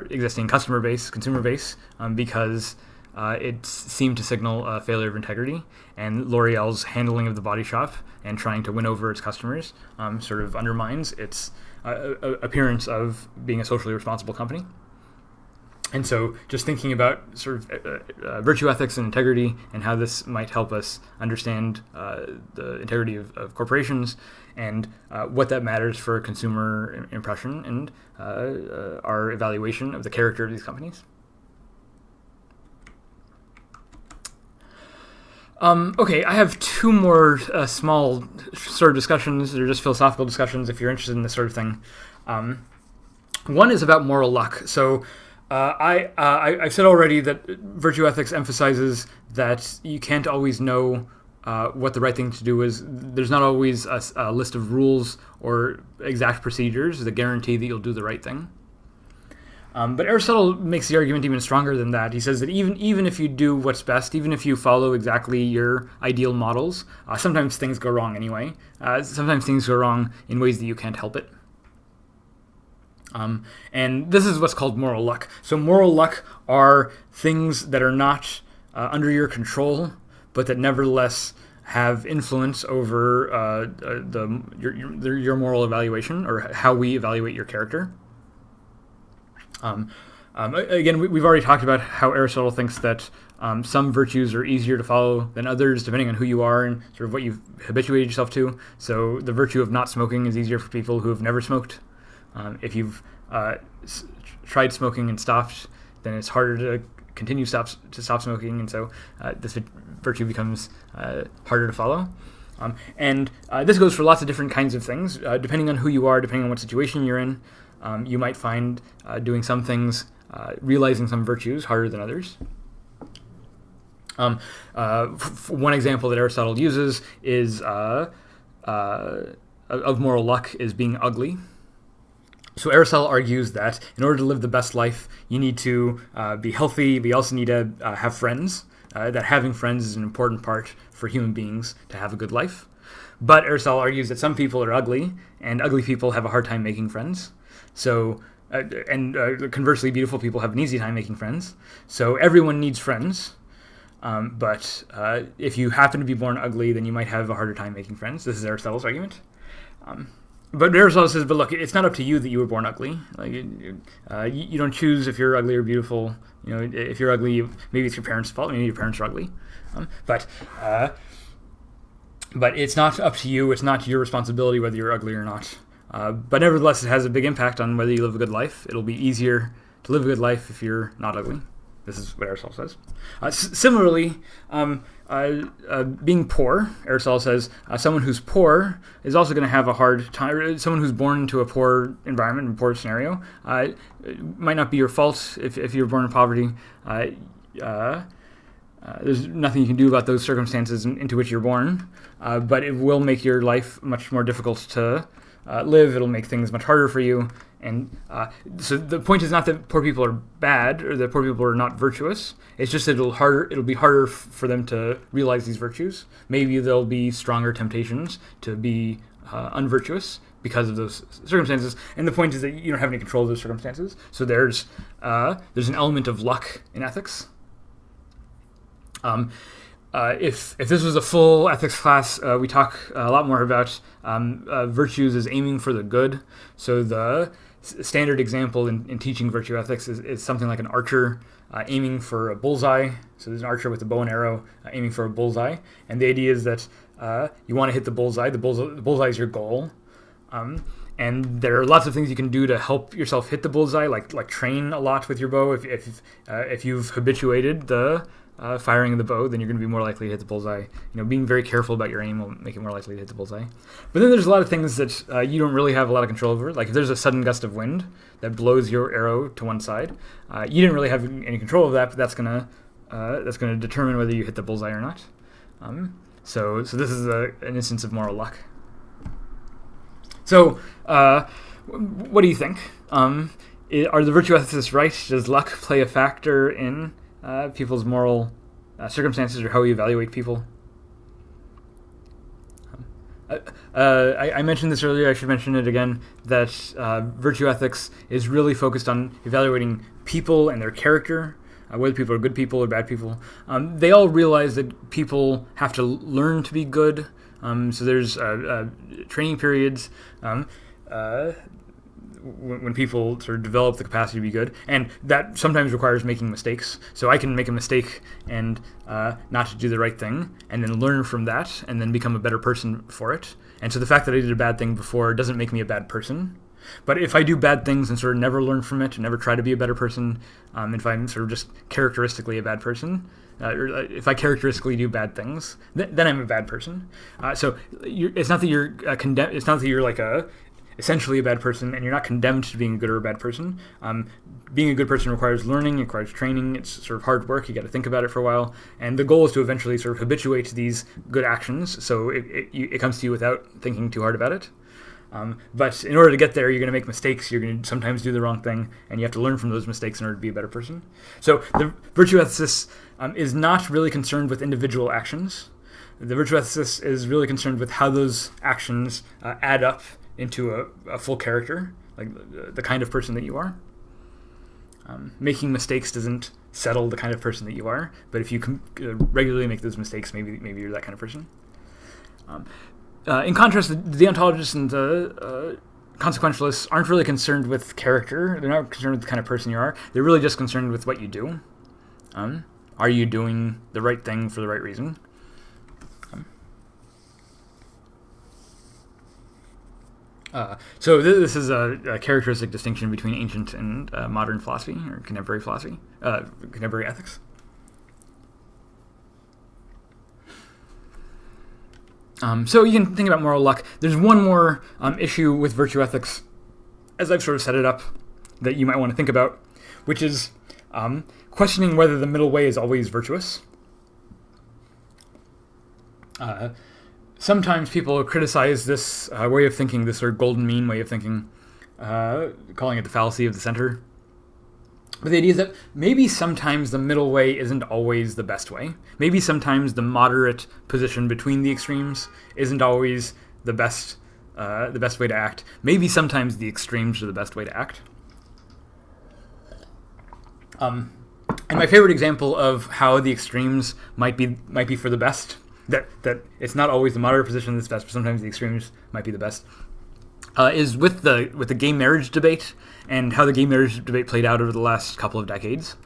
existing consumer base, because it seemed to signal a failure of integrity, and L'Oreal's handling of the Body Shop and trying to win over its customers sort of undermines its appearance of being a socially responsible company. And so just thinking about sort of virtue ethics and integrity and how this might help us understand the integrity of corporations and what that matters for consumer impression and our evaluation of the character of these companies. Okay, I have two more small sort of discussions. They're just philosophical discussions if you're interested in this sort of thing. One is about moral luck. So I've said already that virtue ethics emphasizes that you can't always know what the right thing to do is. There's not always a list of rules or exact procedures that guarantee that you'll do the right thing. But Aristotle makes the argument even stronger than that. He says that even if you do what's best, even if you follow exactly your ideal models, sometimes things go wrong anyway. Sometimes things go wrong in ways that you can't help it. And this is what's called moral luck. So moral luck are things that are not under your control, but that nevertheless have influence over your moral evaluation, or how we evaluate your character. Again, we've already talked about how Aristotle thinks that some virtues are easier to follow than others, depending on who you are and sort of what you've habituated yourself to. So the virtue of not smoking is easier for people who have never smoked. If you've tried smoking and stopped, then it's harder to continue to stop smoking, and so this virtue becomes harder to follow. And this goes for lots of different kinds of things, depending on who you are, depending on what situation you're in. You might find doing some things, realizing some virtues, harder than others. One example that Aristotle uses is of moral luck is being ugly. So Aristotle argues that in order to live the best life, you need to be healthy, but you also need to have friends, that having friends is an important part for human beings to have a good life. But Aristotle argues that some people are ugly, and ugly people have a hard time making friends. So, conversely, beautiful people have an easy time making friends. So everyone needs friends, but if you happen to be born ugly, then you might have a harder time making friends. This is Aristotle's argument. But Aristotle says, but look, it's not up to you that you were born ugly. Like, you don't choose if you're ugly or beautiful. You know, if you're ugly, maybe it's your parents' fault. Maybe your parents are ugly. But it's not up to you. It's not your responsibility whether you're ugly or not. But nevertheless, it has a big impact on whether you live a good life. It'll be easier to live a good life if you're not ugly. This is what Aristotle says. Similarly, being poor, Aristotle says, someone who's poor is also going to have a hard time. Someone who's born into a poor environment, a poor scenario, it might not be your fault if you're born in poverty. There's nothing you can do about those circumstances into which you're born, but it will make your life much more difficult to live. It'll make things much harder for you. And so the point is not that poor people are bad or that poor people are not virtuous. It's just that it'll be harder for them to realize these virtues. Maybe there'll be stronger temptations to be unvirtuous because of those circumstances. And the point is that you don't have any control of those circumstances. So there's an element of luck in ethics. If this was a full ethics class, we talk a lot more about virtues as aiming for the good. So the standard example in teaching virtue ethics is something like an archer aiming for a bullseye. So there's an archer with a bow and arrow aiming for a bullseye. And the idea is that you want to hit the bullseye. The bullseye is your goal. And there are lots of things you can do to help yourself hit the bullseye, like train a lot with your bow. If you've habituated the firing of the bow, then you're going to be more likely to hit the bullseye. Being very careful about your aim will make it more likely to hit the bullseye. But then there's a lot of things that you don't really have a lot of control over. Like if there's a sudden gust of wind that blows your arrow to one side, you didn't really have any control of that, but that's going to determine whether you hit the bullseye or not. So this is an instance of moral luck. So what do you think? Are the virtue ethicists right? Does luck play a factor in people's moral circumstances or how we evaluate people? I mentioned this earlier, I should mention it again, that virtue ethics is really focused on evaluating people and their character, whether people are good people or bad people. They all realize that people have to learn to be good, so there's training periods when people sort of develop the capacity to be good, and that sometimes requires making mistakes. So I can make a mistake and not to do the right thing, and then learn from that, and then become a better person for it. And so the fact that I did a bad thing before doesn't make me a bad person. But if I do bad things and sort of never learn from it, and never try to be a better person, if I'm sort of just characteristically a bad person, or if I characteristically do bad things, then I'm a bad person. So it's not that you're condemned. It's not that you're like essentially a bad person, and you're not condemned to being a good or a bad person. Being a good person requires learning, it requires training, it's sort of hard work, you got to think about it for a while, and the goal is to eventually sort of habituate these good actions, so it comes to you without thinking too hard about it. But in order to get there, you're going to make mistakes, you're going to sometimes do the wrong thing, and you have to learn from those mistakes in order to be a better person. So the virtue ethicist is not really concerned with individual actions. The virtue ethicist is really concerned with how those actions add up into a full character, like the kind of person that you are. Making mistakes doesn't settle the kind of person that you are, but if you regularly make those mistakes, maybe you're that kind of person. In contrast, the deontologists and the consequentialists aren't really concerned with character. They're not concerned with the kind of person you are. They're really just concerned with what you do. Are you doing the right thing for the right reason? So this is a characteristic distinction between ancient and modern philosophy, or contemporary philosophy, contemporary ethics. So you can think about moral luck. There's one more issue with virtue ethics, as I've sort of set it up, that you might want to think about, which is questioning whether the middle way is always virtuous. Sometimes people criticize this way of thinking, this sort of golden mean way of thinking, calling it the fallacy of the center. But the idea is that maybe sometimes the middle way isn't always the best way. Maybe sometimes the moderate position between the extremes isn't always the best way to act. Maybe sometimes the extremes are the best way to act. And my favorite example of how the extremes might be for the best, that it's not always the moderate position that's best, but sometimes the extremes might be the best, is with the gay marriage debate and how the gay marriage debate played out over the last couple of decades.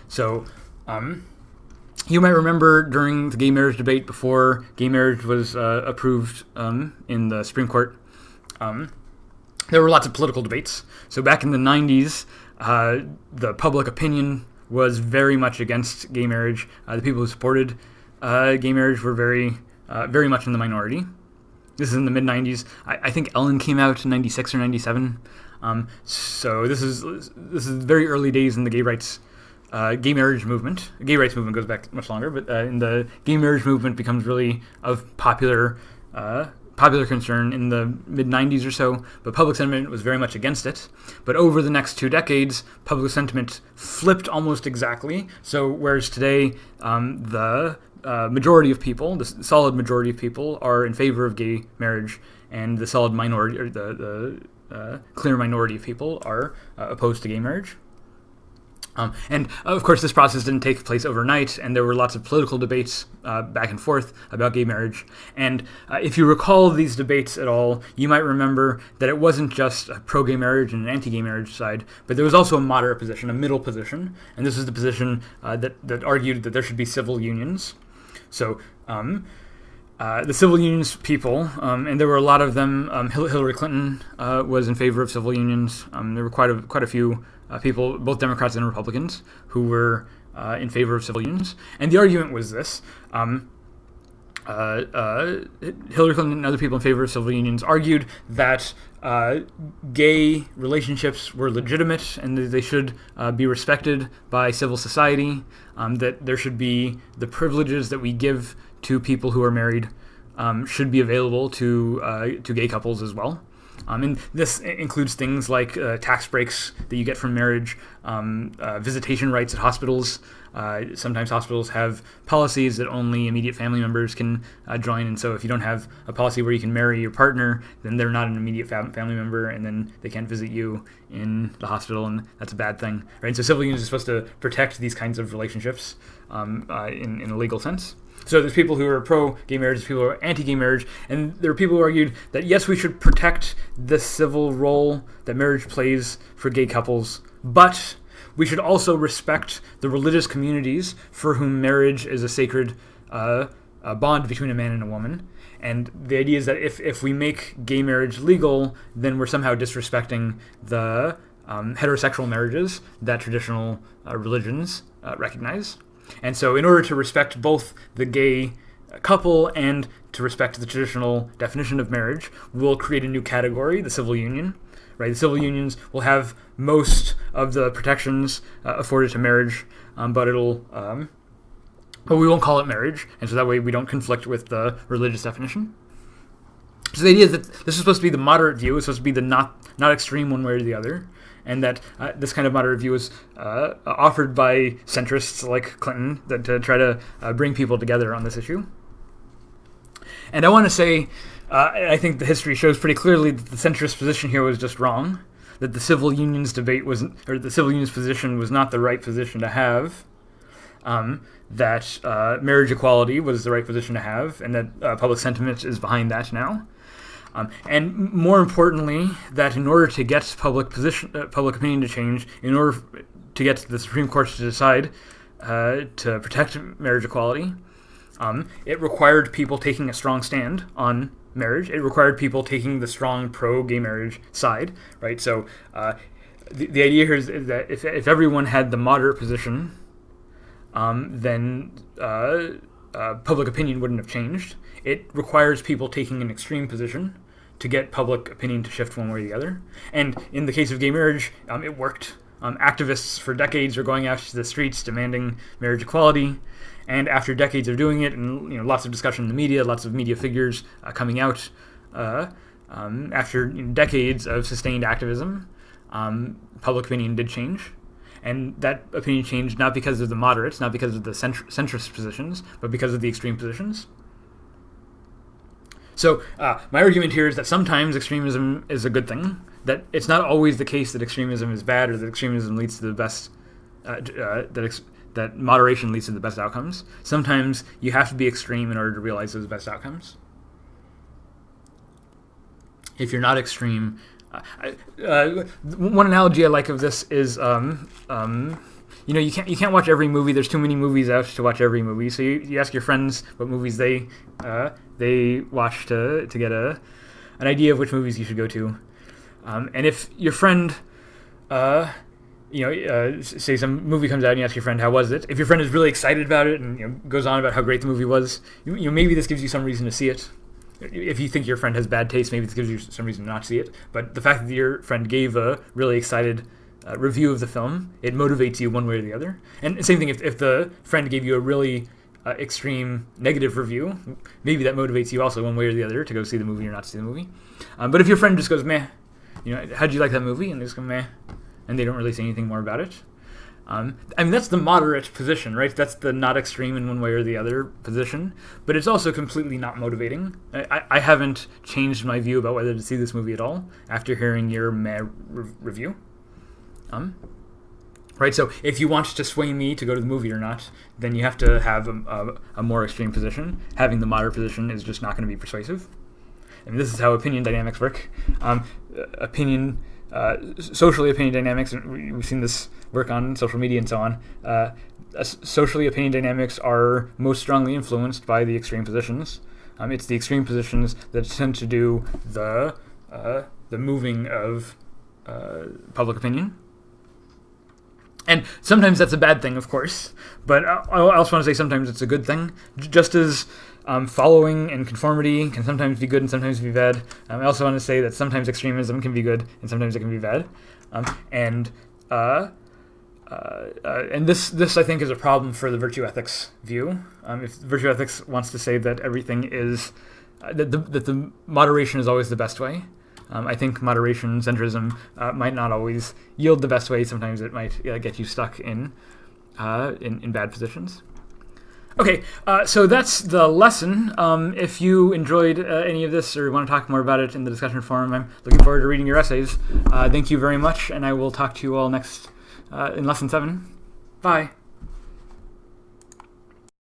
So you might remember during the gay marriage debate, before gay marriage was approved in the Supreme Court, there were lots of political debates. So back in the 90s, the public opinion was very much against gay marriage. The people who supported gay marriage were very much in the minority. This is in the mid-90s. I think Ellen came out in 96 or 97. So this is very early days in the gay marriage movement. The gay rights movement goes back much longer, but in the gay marriage movement becomes really of popular concern in the mid-90s or so, but public sentiment was very much against it. But over the next 2 decades, public sentiment flipped almost exactly. So whereas today the majority of people, the solid majority of people, are in favor of gay marriage, and the solid minority, or the clear minority of people, are opposed to gay marriage. And of course, this process didn't take place overnight, and there were lots of political debates back and forth about gay marriage. And if you recall these debates at all, you might remember that it wasn't just a pro-gay marriage and an anti-gay marriage side, but there was also a moderate position, a middle position, and this is the position that argued that there should be civil unions. So the civil unions people, and there were a lot of them. Hillary Clinton was in favor of civil unions. There were quite a few people, both Democrats and Republicans, who were in favor of civil unions. And the argument was this. Hillary Clinton and other people in favor of civil unions argued that gay relationships were legitimate and that they should be respected by civil society, that there should be the privileges that we give to people who are married should be available to gay couples as well. And this includes things like tax breaks that you get from marriage, visitation rights at hospitals. Sometimes hospitals have policies that only immediate family members can join, and so if you don't have a policy where you can marry your partner, then they're not an immediate family member, and then they can't visit you in the hospital, and that's a bad thing, right? So civil unions are supposed to protect these kinds of relationships in a legal sense. So there's people who are pro-gay marriage, there's people who are anti-gay marriage, and there are people who argued that yes, we should protect the civil role that marriage plays for gay couples, but we should also respect the religious communities for whom marriage is a sacred bond between a man and a woman. And the idea is that if we make gay marriage legal, then we're somehow disrespecting the heterosexual marriages that traditional religions recognize. And so in order to respect both the gay couple and to respect the traditional definition of marriage, we'll create a new category, the civil union. Right, the civil unions will have most of the protections afforded to marriage, but we won't call it marriage, and so that way we don't conflict with the religious definition. So the idea is that this is supposed to be the moderate view, it's supposed to be the not extreme one way or the other, and that this kind of moderate view is offered by centrists like Clinton to try to bring people together on this issue. And I want to say, I think the history shows pretty clearly that the centrist position here was just wrong, that the civil unions the civil unions position was not the right position to have, that marriage equality was the right position to have, and that public sentiment is behind that now. And more importantly, that in order to get public opinion to change, in order to get the Supreme Court to decide to protect marriage equality, it required people taking a strong stand on marriage. It required people taking the strong pro-gay marriage side, right? So the idea here is that if everyone had the moderate position, then public opinion wouldn't have changed. It requires people taking an extreme position to get public opinion to shift one way or the other. And in the case of gay marriage, it worked. Activists for decades were going out to the streets demanding marriage equality. And after decades of doing it, and lots of discussion in the media, lots of media figures coming out, after decades of sustained activism, public opinion did change. And that opinion changed not because of the moderates, not because of the centrist positions, but because of the extreme positions. So my argument here is that sometimes extremism is a good thing, that it's not always the case that extremism is bad or that extremism leads to the best, that moderation leads to the best outcomes. Sometimes you have to be extreme in order to realize those best outcomes. If you're not extreme, one analogy I like of this is, you can't watch every movie. There's too many movies out to watch every movie. So you ask your friends what movies they watch to get an idea of which movies you should go to. And if your friend, say some movie comes out and you ask your friend, how was it? If your friend is really excited about it and goes on about how great the movie was, maybe this gives you some reason to see it. If you think your friend has bad taste, maybe this gives you some reason to not see it. But the fact that your friend gave a really excited review of the film, it motivates you one way or the other. And same thing, if the friend gave you a really extreme negative review, maybe that motivates you also one way or the other to go see the movie or not see the movie. But if your friend just goes, meh, how'd you like that movie? And they just go, meh, and they don't really say anything more about it. That's the moderate position, right? That's the not extreme in one way or the other position, but it's also completely not motivating. I haven't changed my view about whether to see this movie at all after hearing your meh review. Right, so if you want to sway me to go to the movie or not, then you have to have a more extreme position. Having the moderate position is just not going to be persuasive. This is how opinion dynamics work. Socially, opinion dynamics, we've seen this work on social media and so on. Socially, opinion dynamics are most strongly influenced by the extreme positions. It's the extreme positions that tend to do the moving of public opinion. And sometimes that's a bad thing, of course, but I also want to say sometimes it's a good thing. Just as following and conformity can sometimes be good and sometimes be bad, I also want to say that sometimes extremism can be good and sometimes it can be bad. And this I think is a problem for the virtue ethics view. If virtue ethics wants to say that everything is that the moderation is always the best way, I think moderation, centrism, might not always yield the best way. Sometimes it might get you stuck in bad positions. Okay, so that's the lesson. If you enjoyed any of this or want to talk more about it in the discussion forum, I'm looking forward to reading your essays. Thank you very much, and I will talk to you all next in Lesson 7. Bye.